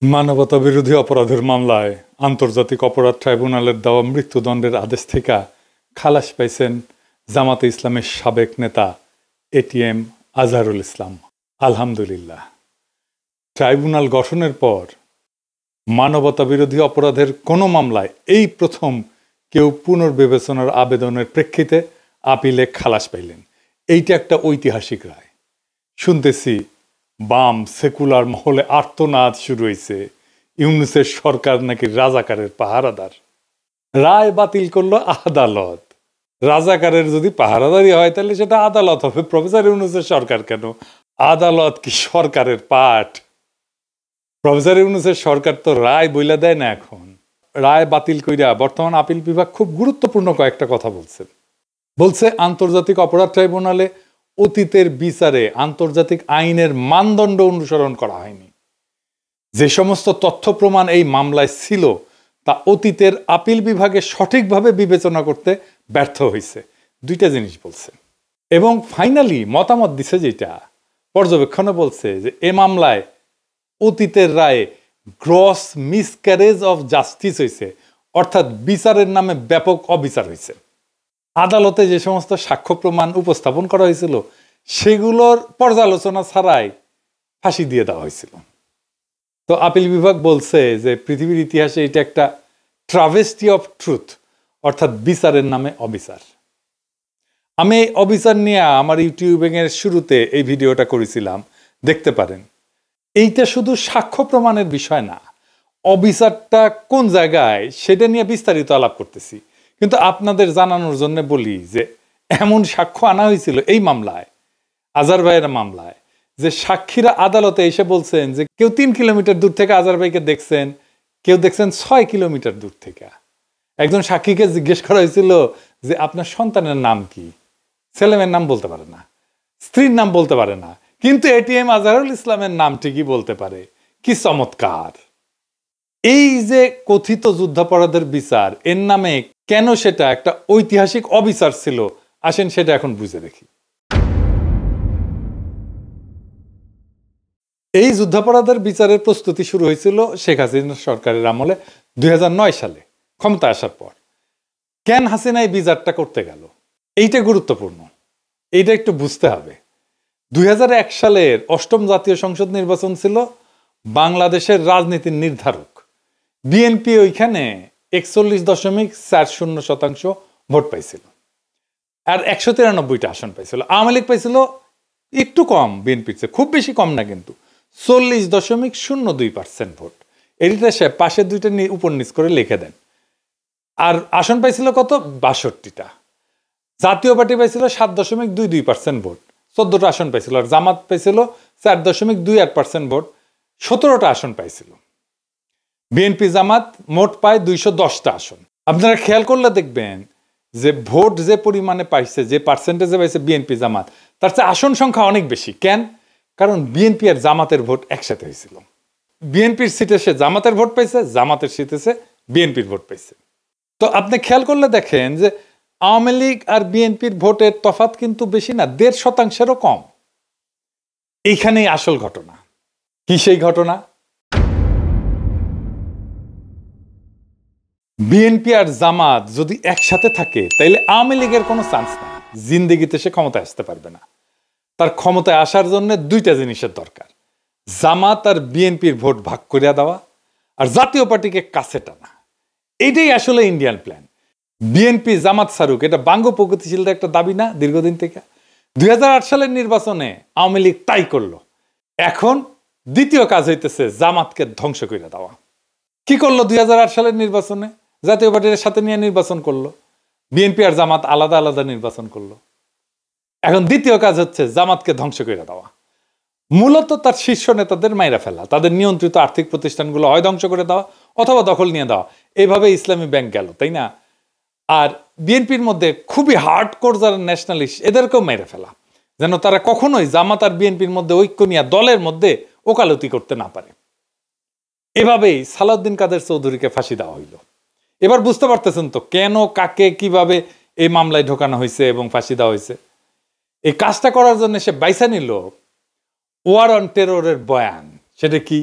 মানবতা বিরোধী অপরাধের মামলায় আন্তর্জাতিক অপরাধ ট্রাইব্যুনালের দেওয়া মৃত্যুদণ্ডের আদেশ থেকে খালাস পাইছেন জামাতে ইসলামের সাবেক নেতা এটিএম আজহারুল ইসলাম। আলহামদুলিল্লাহ। ট্রাইব্যুনাল গঠনের পর মানবতা বিরোধী অপরাধের কোনো মামলায় এই প্রথম কেউ পুনর্বিবেচনার আবেদনের প্রেক্ষিতে আপিলে খালাস পাইলেন। এইটা একটা ঐতিহাসিক রায়। শুনতেছি বাম সেকুলার মহলে আর্তনাদ শুরু হয়েছে, ইউনূসের সরকার নাকি রাজাকারের পাহারাদার। রায় বাতিল করলো আদালত। রাজাকারের যদি পাহারাদারি হয় তাহলে সেটা আদালত হবে, প্রফেসর ইউনূসের সরকার কেন? আদালত কি সরকারের পাঠ? প্রফেসর ইউনূসের সরকার তো রায় বইলা দেয় না। এখন রায় বাতিল কইরা বর্তমান আপিল বিভাগ খুব গুরুত্বপূর্ণ কয়েকটা কথা বলছে আন্তর্জাতিক অপরাধ ট্রাইব্যুনালে অতীতের বিচারে আন্তর্জাতিক আইনের মানদণ্ড অনুসরণ করা হয়নি। যে সমস্ত তথ্য প্রমাণ এই মামলায় ছিল তা অতীতের আপিল বিভাগে সঠিকভাবে বিবেচনা করতে ব্যর্থ হয়েছে। দুইটা জিনিস বলছে এবং ফাইনালি মতামত দিছে, যেটা পর্যবেক্ষণে বলছে যে এ মামলায় অতীতের রায়ে গ্রস মিসক্যারেজ অফ জাস্টিস হয়েছে, অর্থাৎ বিচারের নামে ব্যাপক অবিচার হয়েছে। আদালতে যে সমস্ত সাক্ষ্য প্রমাণ উপস্থাপন করা হয়েছিল সেগুলোর পর্যালোচনা ছাড়াই ফাঁসি দিয়ে দেওয়া হয়েছিল। তো আপিল বিভাগ বলছে যে পৃথিবীর ইতিহাসে এটা একটা ট্রাভেস্টি অফ ট্রুথ, অর্থাৎ বিচারের নামে অবিচার। আমি এই অবিচার নিয়ে আমার ইউটিউবের শুরুতে এই ভিডিওটা করেছিলাম, দেখতে পারেন। এইটা শুধু সাক্ষ্য প্রমাণের বিষয় না, অবিচারটা কোন জায়গায় সেটা নিয়ে বিস্তারিত আলাপ করতেছি। কিন্তু আপনাদের জানানোর জন্য বলি যে এমন সাক্ষ্য আনা হয়েছিল এই মামলায়, আজহার ভাইয়ের মামলায়, যে সাক্ষীরা আদালতে এসে বলছেন যে কেউ 3 কিলোমিটার দূর থেকে আজহার ভাইকে দেখছেন, কেউ দেখছেন 6 কিলোমিটার দূর থেকে। একজন সাক্ষীকে জিজ্ঞেস করা হয়েছিল যে আপনার সন্তানের নাম কি? ছেলেমেয়ের নাম বলতে পারে না, স্ত্রীর নাম বলতে পারে না, কিন্তু এটিএম আজহারুল ইসলামের নাম ঠিকই বলতে পারে। কি চমৎকার! এই যে কথিত যুদ্ধাপরাধের বিচার, এর নামে কেন সেটা একটা ঐতিহাসিক অবিচার ছিল, আসেন সেটা এখন বুঝে দেখি। এই যুদ্ধাপরাধের বিচারের প্রস্তুতি শুরু হয়েছিল শেখ হাসিনা সরকারের আমলে 2009 সালে ক্ষমতা আসার পর। কেন হাসিনা এই বিচারটা করতে গেল, এইটা গুরুত্বপূর্ণ, এইটা একটু বুঝতে হবে। 2001 সালের 8ম জাতীয় সংসদ নির্বাচন ছিল বাংলাদেশের রাজনীতির নির্ধারক। বিএনপি ওইখানে 41.40% ভোট পাইছিল আর 193টা আসন পাইছিল। আওয়ামী লীগ পাইছিল একটু কম বিএনপির চেয়ে, খুব বেশি কম না, কিন্তু 40.02% ভোট। এটা সে পাশের দুইটা উপর নিচ করে লিখে দেন। আর আসন পাইছিল কত? 62টা। জাতীয় পার্টি পাইছিল 7.22% ভোট, 14টা আসন পাইছিল। আর জামাত পাইছিল 4.28% ভোট, 17টা আসন পাইছিল। বিএনপি জামাত মোট পায় 210টা আসন। আপনারা খেয়াল করলে দেখবেন যে ভোট যে পরিমাণে পাইছে, যে পার্সেন্টেজে পাইছে বিএনপি জামাত, তার চেয়ে আসন সংখ্যা অনেক বেশি। কেন? কারণ বিএনপি আর জামাতের ভোট একসাথে হয়েছিল। বিএনপির সিটে সে জামাতের ভোট পাইছে, জামাতের সিটে সে বিএনপির ভোট পাইছে। তো আপনি খেয়াল করলে দেখেন যে আওয়ামী লীগ আর বিএনপির ভোটের তফাৎ কিন্তু বেশি না, 1.5%-এরও কম। এইখানেই আসল ঘটনা। কি সেই ঘটনা? বিএনপি আর জামাত যদি একসাথে থাকে তাইলে আওয়ামী লীগের কোনো চান্স নাই, জিন্দেগিতে সে ক্ষমতায় আসতে পারবে না। তার ক্ষমতায় আসার জন্য দুইটা জিনিসের দরকার, জামাত আর বিএনপির ভোট ভাগ করিয়া দেওয়া আর জাতীয় পার্টিকে কাছে টানা। এইটাই আসলে ইন্ডিয়ান প্ল্যান। বিএনপি জামাত সারুক, এটা বাঙ্গ প্রগতিশীলদের একটা দাবি না দীর্ঘদিন থেকে? 2008 সালের নির্বাচনে আওয়ামী লীগ তাই করলো। এখন দ্বিতীয় কাজ হইতেছে জামাতকে ধ্বংস করে দেওয়া। কি করলো 2008 সালের নির্বাচনে? জাতীয় পার্টির সাথে নিয়ে নির্বাচন করলো, বিএনপি আর জামাত আলাদা আলাদা নির্বাচন করলো। এখন দ্বিতীয় কাজ হচ্ছে জামাতকে ধ্বংস করে দেওয়া, মূলত তার শীর্ষ নেতাদের মাইরা ফেলা, তাদের নিয়ন্ত্রিত আর্থিক প্রতিষ্ঠানগুলো হয় ধ্বংস করে দেওয়া অথবা দখল নিয়ে দেওয়া। এইভাবে ইসলামী ব্যাংক গেল, তাই না? আর বিএনপির মধ্যে খুবই হার্ডকোর যারা ন্যাশনালিস্ট, এদেরকেও মেরে ফেলা, যেন তারা কখনোই জামাত আর বিএনপির মধ্যে ঐক্য নিয়ে দলের মধ্যে ওকালতি করতে না পারে। এভাবেই সালাউদ্দিন কাদের চৌধুরীকে ফাঁসি দেওয়া হইল। এবার বুঝতে পারতেছেন তো কেন, কাকে, কিভাবে এই মামলায় ঢোকানো হয়েছে এবং ফাঁসি দেওয়া হয়েছে। এই কাজটা করার জন্য সে বাইসা নিল ওয়ার অন টেররের বয়ান। সেটা কি?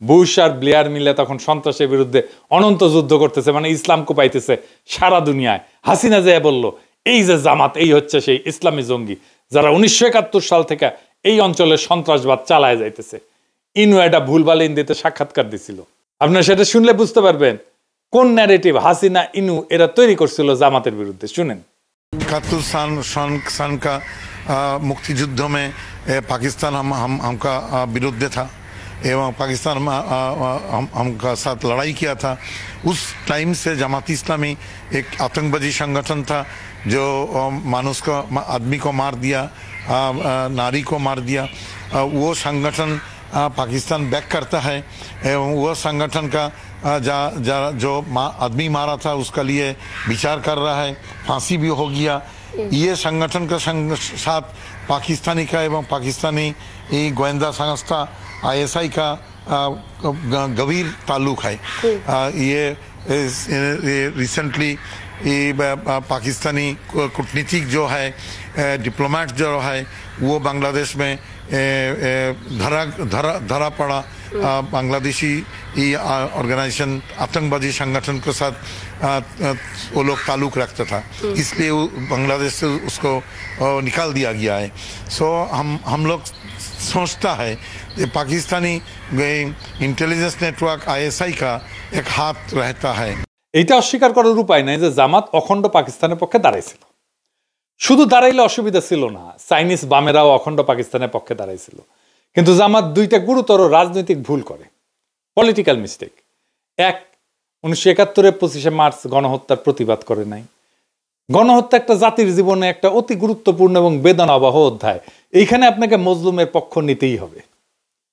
বুশ আর ব্লেয়ার মিলে তখন সন্ত্রাসের বিরুদ্ধে অনন্ত যুদ্ধ করতেছে, মানে ইসলাম কোপাইতেছে সারা দুনিয়ায়। হাসিনা যে বললো এই যে জামাত এই হচ্ছে সেই ইসলামী জঙ্গি যারা 1971 সাল থেকে এই অঞ্চলে সন্ত্রাসবাদ চালায় যাইতেছে। ইনু এটা ভুলভাল হিন্দিতে সাক্ষাৎকার দিছিল, আপনারা সেটা শুনলে বুঝতে পারবেন কোন ন্যারেটিভ হাসিনা ইনু এরা তৈরি করছিল জামাতের বিরুদ্ধে। শুনেন। 71 सन का मुक्तियुद्ध में पाकिस्तान हमका विरुद्ध था एवं पाकिस्तान हमका साथ लड़ाई किया था। उस टाइम से जमात इस्लामी एक आतंकवादी संगठन था जो मानुष को आदमी को मार दिया, नारी को मार दिया। वो संगठन पाकिस्तान बैक करता है एवं वह संगठन का जो आदमी मारा था उसका लिए विचार कर रहा है, फांसी भी हो गया। ये संगठन का साथ पाकिस्तानी का एवं पाकिस्तानी गोयंदा संस्था ISI का गंभीर ताल्लुक है। ये रिसेंटली पाकिस्तानी कूटनीतिक जो है, डिप्लोमेट जो है, वो बांग्लादेश में धरा पड़ा। बांग्लादेशी ऑर्गेनाइजेशन आतंकवादी संगठन के साथ वो लोग ताल्लुक रखता था, इसलिए बांग्लादेश से उसको निकाल दिया गया है। सो हम लोग सोचता है कि पाकिस्तानी इंटेलिजेंस नेटवर्क ISI का एक हाथ रहता है। এইটা অস্বীকার করার উপায় নাই যে জামাত অখণ্ড পাকিস্তানের পক্ষে দাঁড়াইছিল। শুধু দাঁড়াইলে অসুবিধা ছিল না, চাইনিজ বামেরাও অখণ্ড পাকিস্তানের পক্ষে দাঁড়াইছিল। কিন্তু জামাত দুইটা গুরুতর রাজনৈতিক ভুল করে, পলিটিক্যাল মিস্টেক। এক, 1971 25শে মার্চ গণহত্যার প্রতিবাদ করে নাই। গণহত্যা একটা জাতির জীবনে একটা অতি গুরুত্বপূর্ণ এবং বেদনাবহ অধ্যায়, এইখানে আপনাকে মজলুমের পক্ষ নিতেই হবে।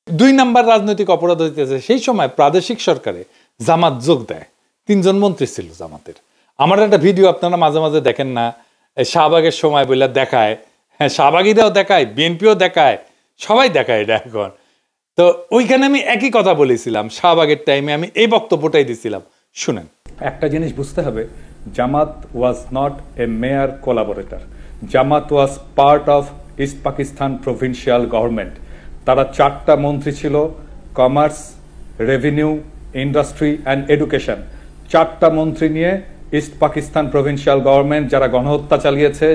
2 নাম্বার রাজনৈতিক অপরাধ হইতেছে সেই সময় প্রাদেশিক সরকারে জামাত যোগ দেয়। 3 জন মন্ত্রী ছিল জামাতের। আমার একটা ভিডিও আপনারা মাঝে মাঝে দেখেন না, শাহবাগের সময় বলে দেখায়, হ্যাঁ শাহবাগীরাও দেখায়, বিএনপিও দেখায়, সবাই দেখায় এটা এখন। তো ওইখানে আমি একই কথা বলেছিলাম, শাহবাগের টাইমে আমি এই বক্তব্যটাই দিছিলাম। শুনেন। একটা জিনিস বুঝতে হবে, Jamaat was not a mere collaborator, Jamaat was part of East Pakistan provincial government. তারা 4টা মন্ত্রী ছিল, commerce, revenue, industry and education. 4টা মন্ত্রী নিয়ে ইস্ট পাকিস্তান প্রভিন্সিয়াল গভর্নমেন্ট যারা গণহত্যা চালিয়েছে,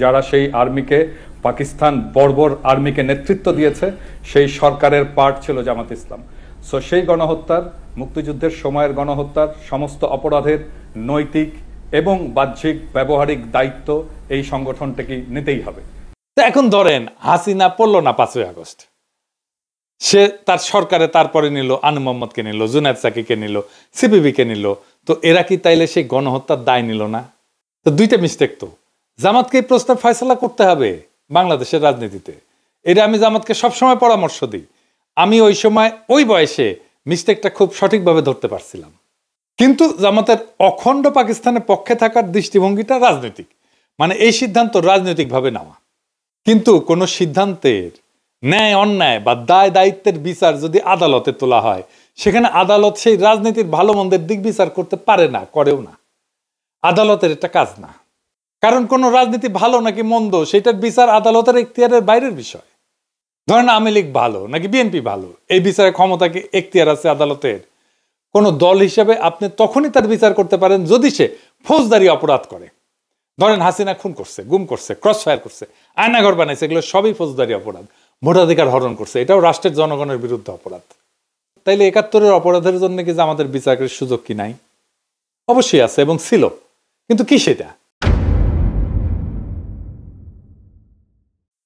যারা সেই আর্মিকে, পাকিস্তান বর্বর আর্মিকে নেতৃত্ব দিয়েছে, সেই সরকারের পার্ট ছিল জামাত ইসলাম। সো সেই গণহত্যার, মুক্তিযুদ্ধের সময়ের গণহত্যার সমস্ত অপরাধের নৈতিক এবং বাহ্যিক ব্যবহারিক দায়িত্ব এই সংগঠনটাকে নিতেই হবে। তো এখন ধরেন হাসিনা পড়ল না 5ই আগস্ট, সে তার সরকারে তারপরে নিল আনু মোহাম্মদকে নিল, জুনায়েদ সাকিকে নিল, সিপিবিকে নিল। তো এরা কি তাইলে সেই গণহত্যার দায় নিল না? তো দুইটা মিস্টেক। তো জামাতকে এই প্রশ্নের ফয়সালা করতে হবে বাংলাদেশের রাজনীতিতে। এটা আমি জামাতকে সবসময় পরামর্শ দিই। আমি ওই সময় ওই বয়সে মিস্টেকটা খুব সঠিকভাবে ধরতে পারছিলাম। কিন্তু জামাতের অখণ্ড পাকিস্তানের পক্ষে থাকার দৃষ্টিভঙ্গিটা রাজনৈতিক, মানে এই সিদ্ধান্ত রাজনৈতিকভাবে নেওয়া। কিন্তু কোনো সিদ্ধান্তের ন্যায় অন্যায় বা দায় দায়িত্বের বিচার যদি আদালতে তোলা হয়, সেখানে আদালত সেই রাজনীতির ভালো মন্দের দিক বিচার করতে পারে না, করেও না। আদালতের এটা কাজ না। কারণ কোন রাজনীতি ভালো নাকি মন্দ সেটার বিচার আদালতের এখতিয়ারের বাইরের বিষয়। ধরেন আওয়ামী লীগ ভালো নাকি বিএনপি ভালো, এই বিচারের ক্ষমতা কি এখতিয়ার আছে আদালতের? কোন দল হিসেবে আপনি তখনই তার বিচার করতে পারেন যদি সে ফৌজদারি অপরাধ করে। ধরেন হাসিনা খুন করছে, গুম করছে, ক্রস ফায়ার করছে, আয়নাঘর বানাইছে, এগুলো সবই ফৌজদারি অপরাধ। ভোটাধিকার হরণ করছে, এটাও রাষ্ট্রের জনগণের বিরুদ্ধে অপরাধ। তাইলে 71-এর অপরাধের জন্য কি আমাদের বিচারের সুযোগ কি নাই? অবশ্যই আছে এবং ছিল, কিন্তু কি সেটা?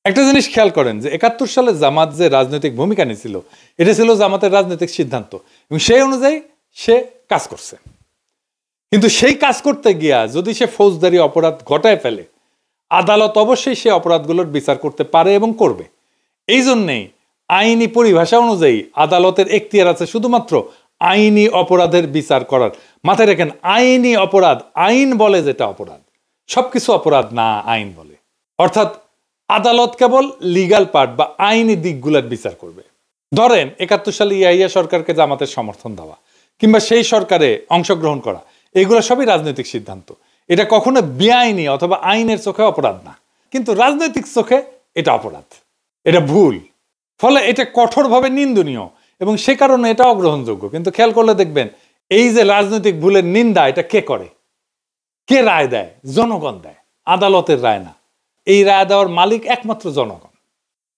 একটা জিনিস খেয়াল করেন যে 71 সালে জামাত যে রাজনৈতিক ভূমিকা নিয়েছিল, এটা ছিল জামাতের রাজনৈতিক সিদ্ধান্ত এবং সেই অনুযায়ী সে কাজ করছে। কিন্তু সেই কাজ করতে গিয়া যদি সে ফৌজদারি অপরাধ ঘটায় ফেলে, আদালত অবশ্যই সে অপরাধগুলোর বিচার করতে পারে এবং করবে। এই জন্যেই আইনি পরিভাষা অনুযায়ী আদালতের এখতিয়ার আছে শুধুমাত্র আইনি অপরাধের বিচার করার। মাথায় রাখেন, আইনি অপরাধ, আইন বলে যেটা অপরাধ, সবকিছু অপরাধ না, আইন বলে। অর্থাৎ আদালত কেবল লিগাল পার্ট বা আইনি দিকগুলোর বিচার করবে। ধরেন 71 সালে ইয়াহিয়া সরকারকে জামাতের সমর্থন দেওয়া কিংবা সেই সরকারে অংশগ্রহণ করা, এগুলো সবই রাজনৈতিক সিদ্ধান্ত। এটা কখনো বেআইনি অথবা আইনের চোখে অপরাধ না, কিন্তু রাজনৈতিক চোখে এটা অপরাধ, এটা ভুল। ফলে এটা কঠোরভাবে নিন্দনীয় এবং সে কারণে এটা অগ্রহণযোগ্য। কিন্তু খেয়াল করলে দেখবেন এই যে রাজনৈতিক ভুলের নিন্দা এটা কে করে, কে রায় দেয়? জনগণ দেয়, আদালতের রায় না। এই রায় দেওয়ার মালিক একমাত্র জনগণ।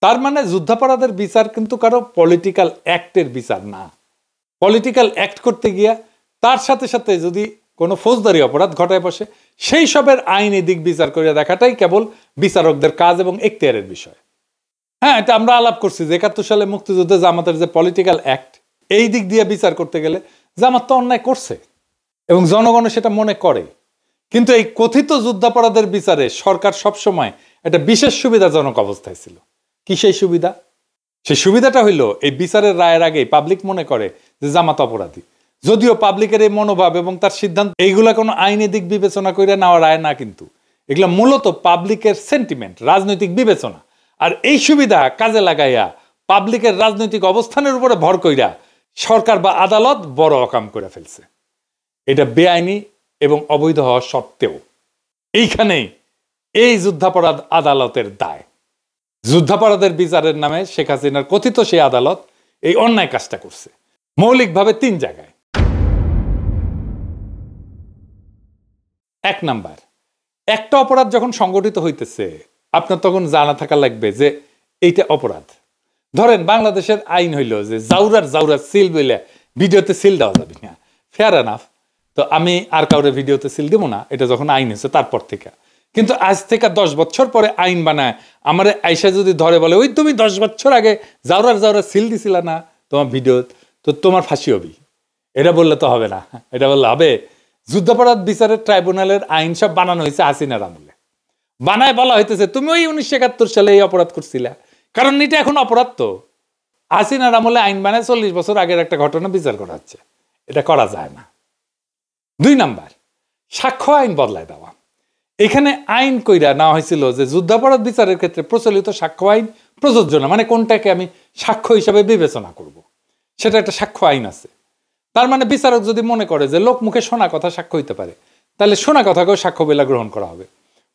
তার মানে যুদ্ধাপরাধের বিচার কিন্তু কারো পলিটিক্যাল অ্যাক্টের বিচার না। পলিটিক্যাল অ্যাক্ট করতে গিয়া তার সাথে সাথে যদি কোনো ফৌজদারি অপরাধ ঘটায় বসে সেই সবের আইনি দিক বিচার করে দেখাটাই কেবল বিচারকদের কাজ এবং এখতিয়ারের বিষয়। হ্যাঁ, এটা আমরা আলাপ করছি যে ৭১ সালে মুক্তিযুদ্ধে জামাতের যে পলিটিক্যাল অ্যাক্ট, এই দিক দিয়ে বিচার করতে গেলে জামাত তো অন্যায় করছে এবং জনগণও সেটা মনে করে। কিন্তু এই কথিত যুদ্ধাপরাধের বিচারে সরকার সবসময় একটা বিশেষ সুবিধাজনক অবস্থায় ছিল। কি সেই সুবিধা? সেই সুবিধাটা হইল এই বিচারের রায়ের আগেই পাবলিক মনে করে যে জামাত অপরাধী, যদিও পাবলিকের এই মনোভাব এবং তার সিদ্ধান্ত এইগুলা কোনো আইনি দিক বিবেচনা করে নেওয়া রায় না, কিন্তু এগুলা মূলত পাবলিকের সেন্টিমেন্ট, রাজনৈতিক বিবেচনা। আর এই সুবিধা কাজে লাগাইয়া পাবলিকের রাজনৈতিক অবস্থানের উপরে ভর কইরা সরকার বা আদালত বড় অকাম করে ফেলছে। এটা বেআইনি এবং অবৈধ হওয়া সত্ত্বেও এইখানেই এই যুদ্ধাপরাধ আদালতের দায়। যুদ্ধাপরাধের বিচারের নামে শেখ হাসিনার কথিত সেই আদালত এই অন্যায় কাজটা করছে মৌলিকভাবে ৩ জায়গায়। ১ নাম্বার, একটা অপরাধ যখন সংগঠিত হইতেছে আপনার তখন জানা থাকা লাগবে যে এইটা অপরাধ। ধরেন বাংলাদেশের আইন হইল যে জাউরার সিল বলে ভিডিওতে সিল দেওয়া যাবে না, ফেয়ার এনাফ। তো আমি আর কাউরে ভিডিওতে সিল দিব না, এটা যখন আইন হয়েছে তারপর থেকে। কিন্তু আজ থেকে 10 বছর পরে আইন বানায় আমার আইসা যদি ধরে বলে ওই তুমি 10 বছর আগে জাউরার সিল দিছিল না তোমার ভিডিও, তো তোমার ফাঁসি হবি, এটা বললে তো হবে না। এটা বললে হবে যুদ্ধাপরাধ বিচারের ট্রাইব্যুনালের আইন সব বানানো হয়েছে হাসিনার আমলে। বানায় বলা হইতেছে তুমি ওই 1971 সালে এই অপরাধ করছিলা, কারণ এটা এখন অপরাধ। তো হাসিনার আমলে আইন বানায় 40 বছর আগের একটা ঘটনা বিচার করা হচ্ছে, এটা করা যায় না। 2 নাম্বার, সাক্ষ্য আইন বদলায় দেওয়া। এখানে আইন কইরা নেওয়া হয়েছিল যে যুদ্ধাপরাধ বিচারের ক্ষেত্রে প্রচলিত সাক্ষ্য আইন প্রযোজ্য না, মানে কোনটাকে আমি সাক্ষ্য হিসাবে বিবেচনা করব, সেটা একটা সাক্ষ্য আইন আছে। তার মানে বিচারক যদি মনে করে যে লোক মুখে শোনা কথা সাক্ষ্য হইতে পারে, তাহলে শোনা কথাকেও সাক্ষ্য বলে গ্রহণ করা হবে।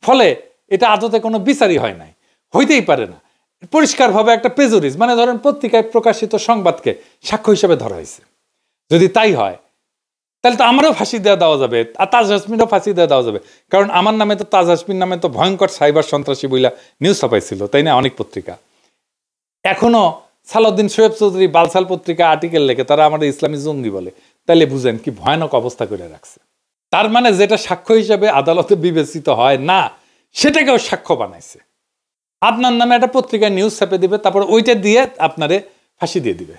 ফলে এটা আদতে কোনো বিচারই হয় নাই, হইতেই পারে না। পরিষ্কারভাবে একটা প্রেজুডিস, মানে ধরেন পত্রিকায় প্রকাশিত সংবাদকে সাক্ষ্য হিসেবে ধরা হয়েছে। যদি তাই হয় তাহলে তো আমারও ফাঁসি দেওয়া যাবে, আর তাজ হাসমিনও ফাঁসি দেওয়া যাবে। কারণ আমার নামে তো, তাজ হাসমিন নামে তো ভয়ঙ্কর সাইবার সন্ত্রাসী বইলা নিউজ ছাপাইছিল, তাই না, অনেক পত্রিকা। এখনো সালাউদ্দিন শোয়েব চৌধুরী বালসাল পত্রিকা আর্টিকেল লেখে, তারা আমাদের ইসলামী জঙ্গি বলে। তাইলে বুঝেন কি ভয়ানক অবস্থা করে রাখছে। তার মানে যেটা সাক্ষ্য হিসাবে আদালতে বিবেচিত হয় না, সেটাকেও সাক্ষ্য বানাইছে। আপনার নামে একটা পত্রিকায় নিউজ ছাপে দিবে, তারপর ওইটা দিয়ে আপনারে ফাঁসি দিয়ে দিবে।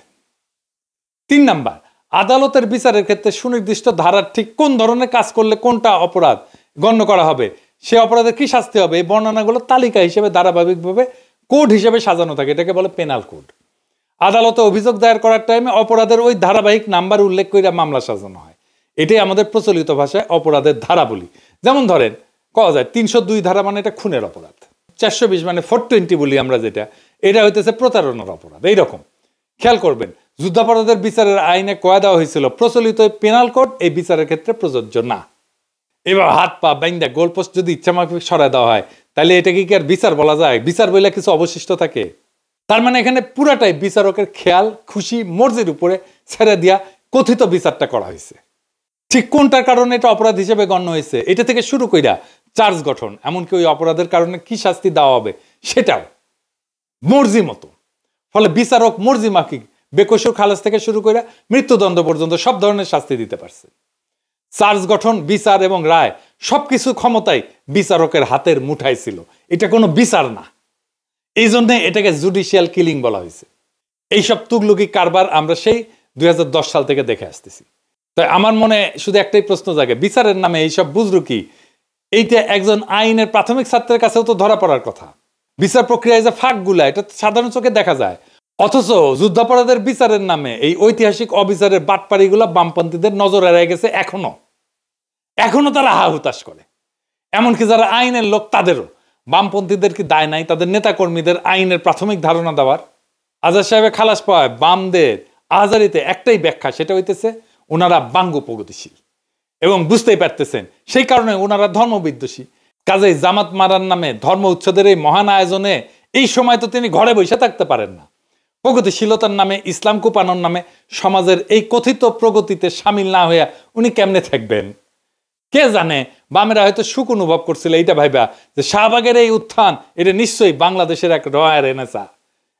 3 নাম্বার, আদালতের বিচারের ক্ষেত্রে সুনির্দিষ্ট ধারার ঠিক কোন ধরনের কাজ করলে কোনটা অপরাধ গণ্য করা হবে, সে অপরাধের কি শাস্তি হবে, এই বর্ণনাগুলো তালিকা হিসেবে ধারাবাহিকভাবে কোড হিসেবে সাজানো থাকে। এটাকে বলে পেনাল কোড। আদালতে অভিযোগ দায়ের করার টাইমে অপরাধের ওই ধারাবাহিক নাম্বার উল্লেখ করে মামলা সাজানো হয়। এটাই আমাদের প্রচলিত ভাষায় অপরাধের ধারা বলি। যেমন ধরেন কওয়া যায় 302 ধারা মানে এটা খুনের অপরাধ, 420 মানে 420 বলি আমরা যেটা, এটা হইতেছে প্রতারণার অপরাধ। এইরকম খেয়াল করবেন যুদ্ধাপরাধের বিচারের আইনে কয়া দেওয়া হয়েছিল প্রচলিত পেনাল কোড এই বিচারের ক্ষেত্রে প্রযোজ্য না। এবার হাত পা বাইন্দা গোলপোস্ট যদি ইচ্ছামাফিক সরায় দেওয়া হয়, তাহলে এটা কি আর বিচার বলা যায়? বিচার বলে কিছু অবশিষ্ট থাকে? তার মানে এখানে পুরাটাই বিচারকের খেয়াল খুশি মর্জির উপরে ছেড়ে দিয়া কথিত বিচারটা করা হয়েছে। ঠিক কোনটার কারণে এটা অপরাধ হিসেবে গণ্য হয়েছে, এটা থেকে শুরু কইরা চার্জ গঠন, এমনকি ওই অপরাধের কারণে কি শাস্তি দেওয়া হবে সেটাও মর্জি মতো। ফলে বিচারক মর্জি মাফিক বেকসুর খালাস থেকে শুরু করে মৃত্যুদণ্ড পর্যন্ত সব ধরনের শাস্তি দিতে পারছে। চার্জ গঠন, বিচার এবং রায় সবকিছু ক্ষমতাই বিচারকের হাতের মুঠায় ছিল। এটা কোনো বিচার না, এই জন্য এটাকে জুডিশিয়াল কিলিং বলা হয়েছে। এইসব তুগলুকি কারবার আমরা সেই 2010 সাল থেকে দেখে আসতেছি। তাই আমার মনে শুধু একটাই প্রশ্ন জাগে, বিচারের নামে এইসব বুজরুকি, এইটা একজন আইনের প্রাথমিক ছাত্রের কাছেও তো ধরা পড়ার কথা। বিচার প্রক্রিয়ায় যে ফাঁকগুলা, এটা সাধারণ চোখে দেখা যায়। অথচ যুদ্ধাপরাধের বিচারের নামে এই ঐতিহাসিক অবিচারের বাটপাড়িগুলা বামপন্থীদের নজর এড়ায় গেছে। এখনো তারা হা হুতাশ করে। এমনকি যারা আইনের লোক তাদেরও, বামপন্থীদের কি দায় নাই তাদের নেতাকর্মীদের আইনের প্রাথমিক ধারণা দেওয়ার? আজাদ সাহেবের খালাস পাওয়ায় বামদের আজারিতে একটাই ব্যাখ্যা, সেটা হইতেছে ওনারা বাঙ্গু প্রগতিশীল এবং বুঝতেই পারতেছেন সেই কারণে ওনারা ধর্মবিদ্বেষী। কাজেই জামাত মারার নামে ধর্ম উচ্ছেদের এই মহান আয়োজনে এই সময় তো তিনি ঘরে বসে থাকতে পারেন না। প্রগতিশীলতার নামে, ইসলাম কোপানোর নামে সমাজের এই কথিত প্রগতিতে সামিল না হইয়া উনি কেমনে থাকবেন? কে জানে, বামেরা হয়তো সুখ অনুভব করছিল এইটা ভাইবা যে শাহবাগের এই উত্থান এটা নিশ্চয়ই বাংলাদেশের এক রয়ার এনেসা,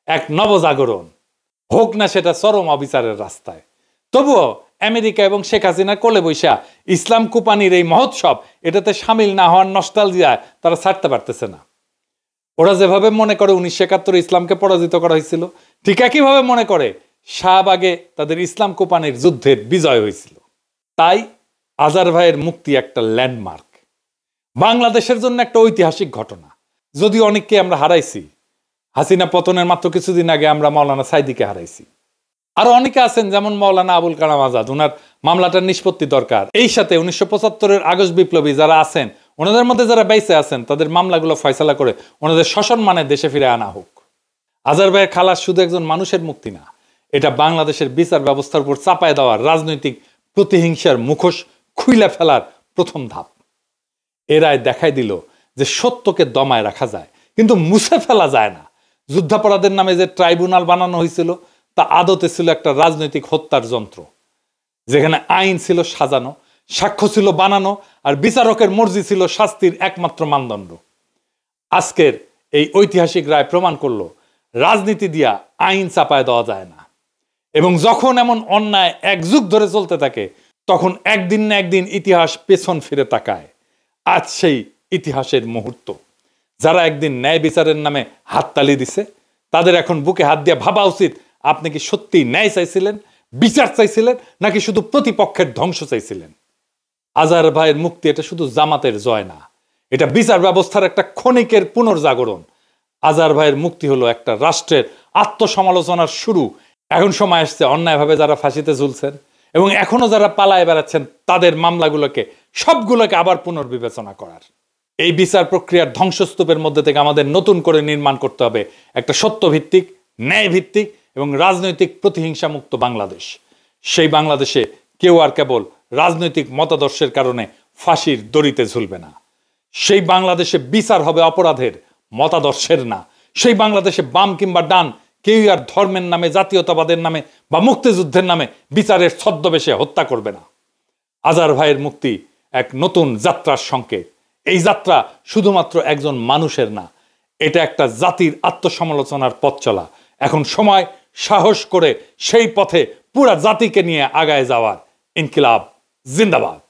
এক নবজাগরণ, হোক না সেটা চরম অবিচারের রাস্তায়। তবুও আমেরিকা এবং শেখ হাসিনার কোলে বৈশা ইসলাম কোপানির এই মহোৎসব এটাতে সামিল না হওয়ার নস্টালজিয়ায় তারা ছাড়তে পারতেছে না। ওরা যেভাবে মনে করে 1971 ইসলামকে পরাজিত করা হয়েছিল, ঠিক একইভাবে মনে করে শাহবাগে তাদের ইসলাম কোপানির যুদ্ধের বিজয় হয়েছিল। তাই আজার ভাইয়ের মুক্তি একটা ল্যান্ডমার্ক, বাংলাদেশের জন্য একটা ঐতিহাসিক ঘটনা। যদিও অনেককে আমরা হারাইছি, হাসিনা পতনের মাত্র কিছুদিন আগে আমরা মাওলানা সাইদিকে হারাইছি। আরো অনেকে আছেন যেমন মাওলানা আবুল কালাম আজাদ, ওনার মামলাটার নিষ্পত্তি দরকার। এই সাথে 1975-এর আগস্ট বিপ্লবী যারা আছেন, ওনাদের মধ্যে যারা বেঁচে আছেন, তাদের মামলাগুলো ফয়সালা করে ওনাদের সসম্মানে দেশে ফিরে আনা হোক। আজার ভাইয়ের খালাস শুধু একজন মানুষের মুক্তি না, এটা বাংলাদেশের বিচার ব্যবস্থার উপর চাপায় দেওয়ার রাজনৈতিক প্রতিহিংসার মুখোশ খুইলা ফেলার প্রথম ধাপ। এরাই দেখাই দিল যে সত্যকে দমায় রাখা যায়, কিন্তু মুছে ফেলা যায় না। যুদ্ধাপরাধের নামে যে ট্রাইব্যুনাল বানানো হয়েছিল তা আদতে ছিল একটা রাজনৈতিক হত্যার যন্ত্র, যেখানে আইন ছিল সাজানো, সাক্ষ্য ছিল বানানো, আর বিচারকের মর্জি ছিল শাস্তির একমাত্র মানদণ্ড। আজকের এই ঐতিহাসিক রায় প্রমাণ করলো রাজনীতি দিয়া আইন চাপায় দেওয়া যায় না। এবং যখন এমন অন্যায় এক যুগ ধরে চলতে থাকে, তখন একদিন না একদিন ইতিহাস পেছন ফিরে তাকায়। আজ সেই ইতিহাসের মুহূর্ত। যারা একদিন ন্যায় বিচারের নামে হাততালি দিছে, তাদের এখন বুকে হাত দিয়ে ভাবা উচিত, আপনি কি সত্যি ন্যায় চাইছিলেন, বিচার চাইছিলেন, নাকি শুধু প্রতিপক্ষের ধ্বংস চাইছিলেন? আজার ভাইয়ের মুক্তি এটা শুধু জামাতের জয় না, এটা বিচার ব্যবস্থার একটা ক্ষণিকের পুনর্জাগরণ। আজার ভাইয়ের মুক্তি হলো একটা রাষ্ট্রের আত্মসমালোচনার শুরু। এখন সময় আসছে অন্যায়ভাবে যারা ফাঁসিতে ঝুলছেন এবং এখনো যারা পালায় বেড়াচ্ছেন, তাদের মামলাগুলোকে সবগুলোকে আবার পুনর্বিবেচনা করার। এই বিচার প্রক্রিয়ার ধ্বংসস্তূপের মধ্যে থেকে আমাদের নতুন করে নির্মাণ করতে হবে একটা সত্যভিত্তিক, ন্যায়ভিত্তিক এবং রাজনৈতিক প্রতিহিংসা মুক্ত বাংলাদেশ। সেই বাংলাদেশে কেউ আর কেবল রাজনৈতিক মতাদর্শের কারণে ফাঁসির দড়িতে ঝুলবে না। সেই বাংলাদেশে বিচার হবে অপরাধের, মতাদর্শের না। সেই বাংলাদেশে বাম কিংবা ডান কেউই আর ধর্মের নামে, জাতীয়তাবাদের নামে বা মুক্তিযুদ্ধের নামে বিচারের ছদ্মবেশে হত্যা করবে না। আজার ভাইয়ের মুক্তি এক নতুন যাত্রার সংকেত। এই যাত্রা শুধুমাত্র একজন মানুষের না, এটা একটা জাতির আত্মসমালোচনার পথ চলা। এখন সময় সাহস করে সেই পথে পুরা জাতিকে নিয়ে আগায় যাওয়ার। ইনকিলাব জিন্দাবাদ।